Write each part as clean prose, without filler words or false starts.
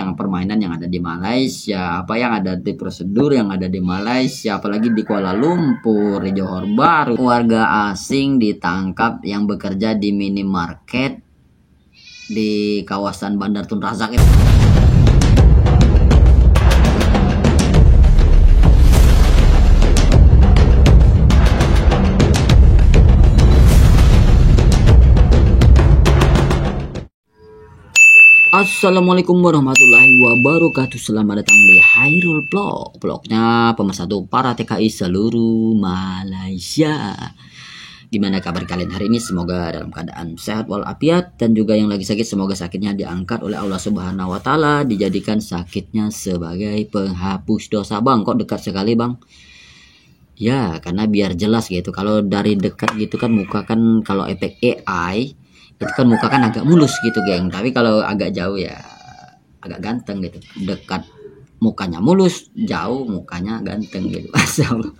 yang permainan yang ada di Malaysia, apa yang ada di prosedur yang ada di Malaysia, apalagi di Kuala Lumpur, di Johor Bahru. Warga asing ditangkap yang bekerja di minimarket di kawasan Bandar Tun Razak itu. Assalamualaikum warahmatullahi wabarakatuh. Selamat datang di Hairul Vlog. Vlognya pemersatu para TKI seluruh Malaysia. Gimana kabar kalian hari ini? Semoga dalam keadaan sehat walafiat, dan juga yang lagi sakit semoga sakitnya diangkat oleh Allah Subhanahu wa taala, dijadikan sakitnya sebagai penghapus dosa. Bang, kok dekat sekali, Bang? Ya, karena biar jelas gitu. Kalau dari dekat gitu kan muka kan, kalau efek AI itu kan muka kan agak mulus gitu, geng. Tapi kalau agak jauh ya agak ganteng gitu. Dekat mukanya mulus, jauh mukanya ganteng gitu. Masya Allah.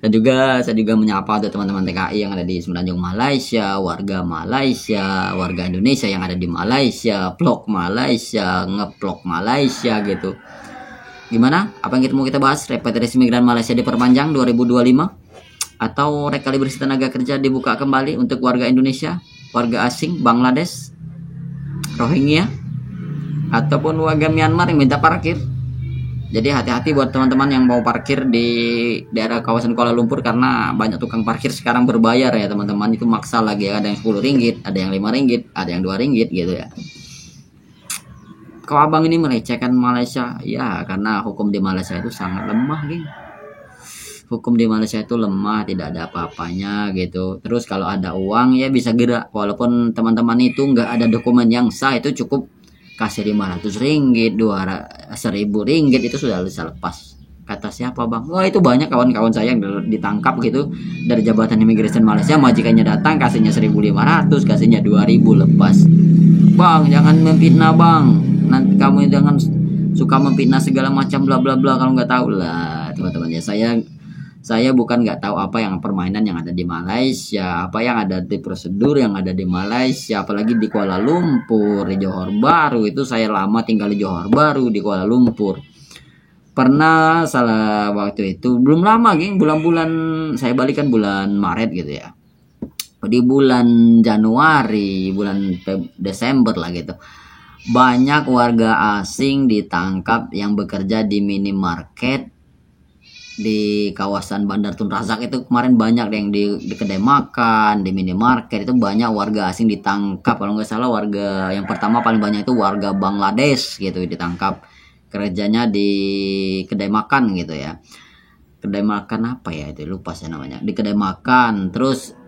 Dan juga saya juga menyapa untuk teman-teman TKI yang ada di Semenanjung Malaysia, warga Malaysia, warga Indonesia yang ada di Malaysia, vlog Malaysia, ngevlog Malaysia gitu. Gimana? Apa yang mau kita bahas? Repatriasi migran Malaysia diperpanjang 2025, atau rekalibrasi tenaga kerja dibuka kembali untuk warga Indonesia, warga asing, Bangladesh, Rohingya, ataupun warga Myanmar yang minta parkir. Jadi hati-hati buat teman-teman yang mau parkir di daerah kawasan Kuala Lumpur, karena banyak tukang parkir sekarang berbayar ya teman-teman. Itu maksa lagi ya, ada yang 10 ringgit, ada yang 5 ringgit, ada yang 2 ringgit gitu ya. Kok abang ini melecehkan Malaysia? Ya karena hukum di Malaysia itu sangat lemah, geng. Hukum di Malaysia itu lemah, tidak ada apa-apanya gitu. Terus kalau ada uang ya bisa gerak, walaupun teman-teman itu nggak ada dokumen yang sah, itu cukup kasih 500 ringgit, 1000 ringgit itu sudah bisa lepas. Kata siapa, Bang? Wah, itu banyak kawan-kawan saya yang ditangkap gitu dari Jabatan Imigresen Malaysia, majikannya datang kasihnya 1500, kasihnya 2000 lepas. Bang, jangan memfitnah, Bang. Nanti kamu jangan suka memfitnah segala macam bla bla bla kalau nggak tahu lah, teman-teman ya. Saya bukan nggak tahu apa yang permainan yang ada di Malaysia, apa yang ada di prosedur yang ada di Malaysia, apalagi di Kuala Lumpur, di Johor Bahru. Itu saya lama tinggal di Johor Bahru, di Kuala Lumpur. Pernah salah waktu itu, belum lama geng, bulan-bulan saya balik kan bulan Maret gitu ya. Di bulan Januari, bulan Desember lah gitu. Banyak warga asing ditangkap yang bekerja di minimarket di kawasan Bandar Tun Razak itu. Kemarin banyak yang di kedai makan, di minimarket itu banyak warga asing ditangkap. Kalau nggak salah warga yang pertama paling banyak itu warga Bangladesh gitu ditangkap, kerjanya di kedai makan gitu ya. Kedai makan apa ya itu, lupa saya namanya. Di kedai makan, terus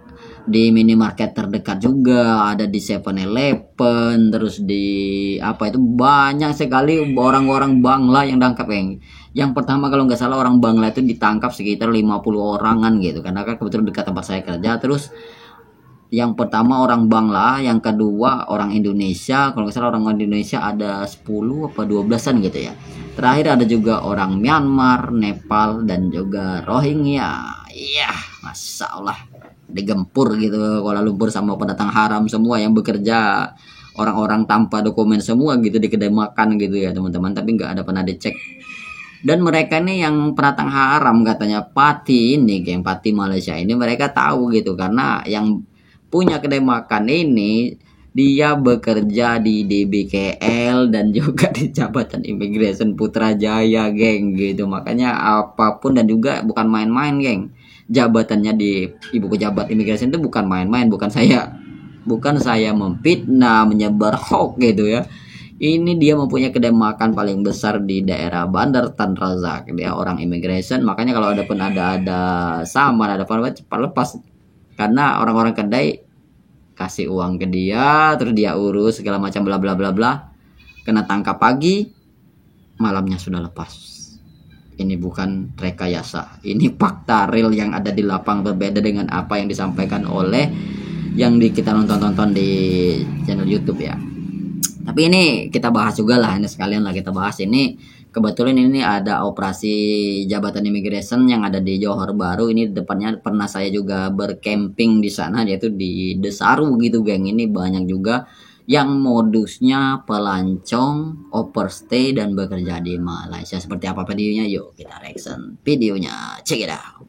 di minimarket terdekat juga, ada di 7-Eleven, terus di apa itu banyak sekali orang-orang Bangla yang ditangkap, yang pertama kalau nggak salah orang Bangla itu ditangkap sekitar 50 orangan gitu, karena kan kebetulan dekat tempat saya kerja. Terus yang pertama orang Bangla, yang kedua orang Indonesia, kalau nggak salah orang Indonesia ada 10 apa 12-an gitu ya. Terakhir ada juga orang Myanmar, Nepal, dan juga Rohingya. Iya, Masya Allah, digempur gitu Kuala Lumpur sama pendatang haram semua yang bekerja, orang-orang tanpa dokumen semua gitu di kedai makan gitu ya teman-teman, tapi nggak ada pernah dicek. Dan mereka nih yang pendatang haram katanya, Pati ini, geng, Pati Malaysia ini, mereka tahu gitu, karena yang punya kedai makan ini dia bekerja di DBKL dan juga di Jabatan Imigresen Putrajaya, geng gitu. Makanya apapun, dan juga bukan main-main, geng. Jabatannya di Ibu Pejabat Imigresen itu bukan main-main, bukan saya memfitnah, menyebar hoax gitu ya. Ini dia mempunyai kedai makan paling besar di daerah Bandar Tun Razak. Dia orang imigresen, makanya kalau ada samar, ada apa cepat lepas. Karena orang-orang kedai kasih uang ke dia, terus dia urus segala macam bla bla bla bla. Kena tangkap pagi, malamnya sudah lepas. Ini bukan rekayasa, ini fakta real yang ada di lapang, berbeda dengan apa yang disampaikan oleh yang kita nonton di channel YouTube ya. Tapi ini kita bahas juga lah, ini sekalian lah kita bahas ini. Kebetulan ini ada operasi Jabatan Imigresen yang ada di Johor Bahru. Ini depannya pernah saya juga bercamping di sana, yaitu di Desaru gitu, geng. Ini banyak juga yang modusnya pelancong, overstay, dan bekerja di Malaysia. Seperti apa videonya? Yuk kita reaction videonya. Check it out.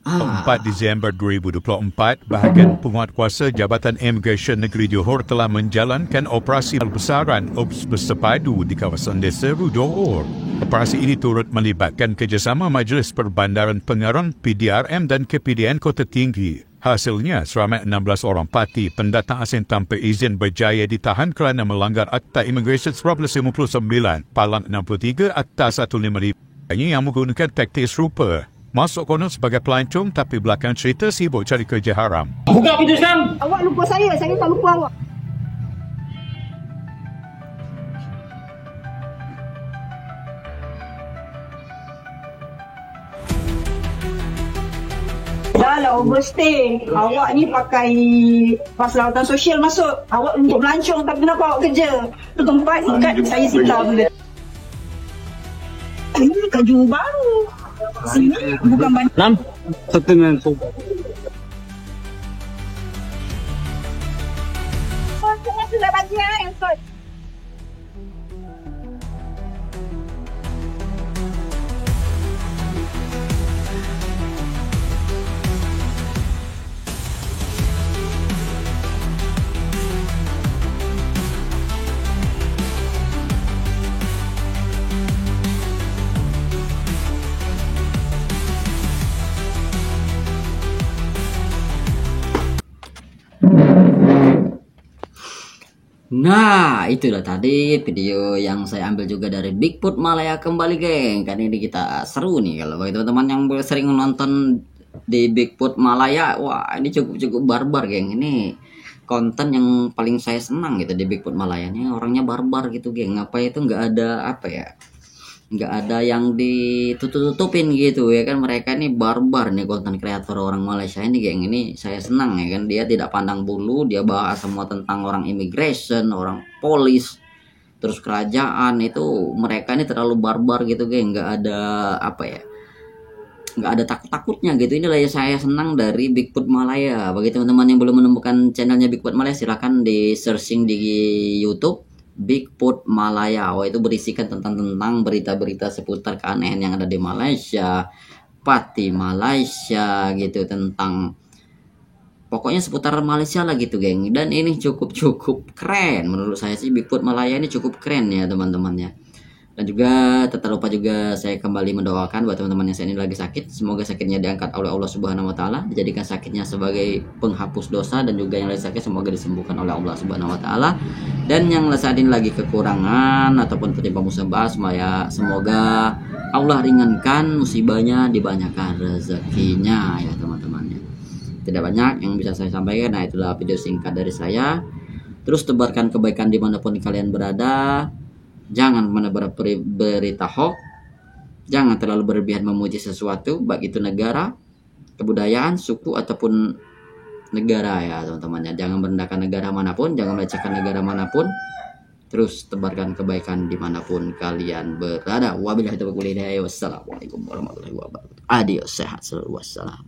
4 Disember 2024, bahagian penguatkuasa Jabatan Imigresen Negeri Johor telah menjalankan operasi besar-besaran OPS bersepadu di kawasan Desa Johor. Operasi ini turut melibatkan kerjasama Majlis Perbandaran Pengarang PDRM dan KPDN Kota Tinggi. Hasilnya, seramai 16 orang parti pendatang asing tanpa izin berjaya ditahan kerana melanggar Akta Imigresen 1959, Palang 63 Akta 155 yang menggunakan taktik serupa. Masuk konon sebagai pelancong tapi belakang cerita sibuk cari kerja haram. Buka pintu sekarang. Awak lupa saya tak lupa awak. Dah lah overstay. Awak ni pakai pasal lautan sosial masuk. Awak untuk melancong tapi kenapa awak kerja? Tu tempat ikat saya sita benda. Ini kaju baru. Sini bukan bandar. 6 1 Sudah bagi yang kot. Nah, itulah tadi video yang saya ambil juga dari Bigfoot Malaya kembali, geng. Kan ini kita seru nih kalau bagi teman-teman yang sering nonton di Bigfoot Malaya. Wah, ini cukup barbar, geng. Ini konten yang paling saya senang gitu di Bigfoot Malaya. Ini orangnya barbar gitu, geng. Apa itu nggak ada apa ya? Nggak ada yang ditutup-tutupin gitu ya kan. Mereka ini barbar nih, konten kreator orang Malaysia ini, geng. Ini saya senang ya kan, dia tidak pandang bulu, dia bahas semua tentang orang immigration, orang polis, terus kerajaan. Itu mereka ini terlalu barbar gitu, geng. Nggak ada apa ya, nggak ada takut-takutnya gitu. Inilah yang saya senang dari Bigfoot Malaya. Bagi teman-teman yang belum menemukan channelnya Bigfoot Malaya, silahkan di searching di YouTube Bigfoot Malaya. Wah, itu berisikan tentang berita-berita seputar keanehan yang ada di Malaysia, Pati Malaysia gitu, tentang pokoknya seputar Malaysia lah gitu, geng. Dan ini cukup keren menurut saya sih. Bigfoot Malaya ini cukup keren ya teman-teman ya. Dan juga tak lupa juga saya kembali mendoakan buat teman-teman yang saat ini lagi sakit, semoga sakitnya diangkat oleh Allah Subhanahu wa taala, dijadikan sakitnya sebagai penghapus dosa, dan juga yang lagi sakit semoga disembuhkan oleh Allah Subhanahu wa taala. Dan yang saat ini lagi kekurangan ataupun tertimpa musibah, semoga Allah ringankan musibahnya, dibanyakan rezekinya ya teman-teman ya. Tidak banyak yang bisa saya sampaikan. Nah, itulah video singkat dari saya. Terus tebarkan kebaikan dimanapun kalian berada. Jangan menebar berita hoax. Jangan terlalu berlebihan memuji sesuatu, baik itu negara, kebudayaan, suku, ataupun negara ya teman-teman ya. Jangan merendahkan negara manapun, jangan melecehkan negara manapun. Terus tebarkan kebaikan dimanapun kalian berada. Wabillahi taufiq wal hidayah. Wassalamualaikum warahmatullahi wabarakatuh. Adios, sehat selalu. Wassalam.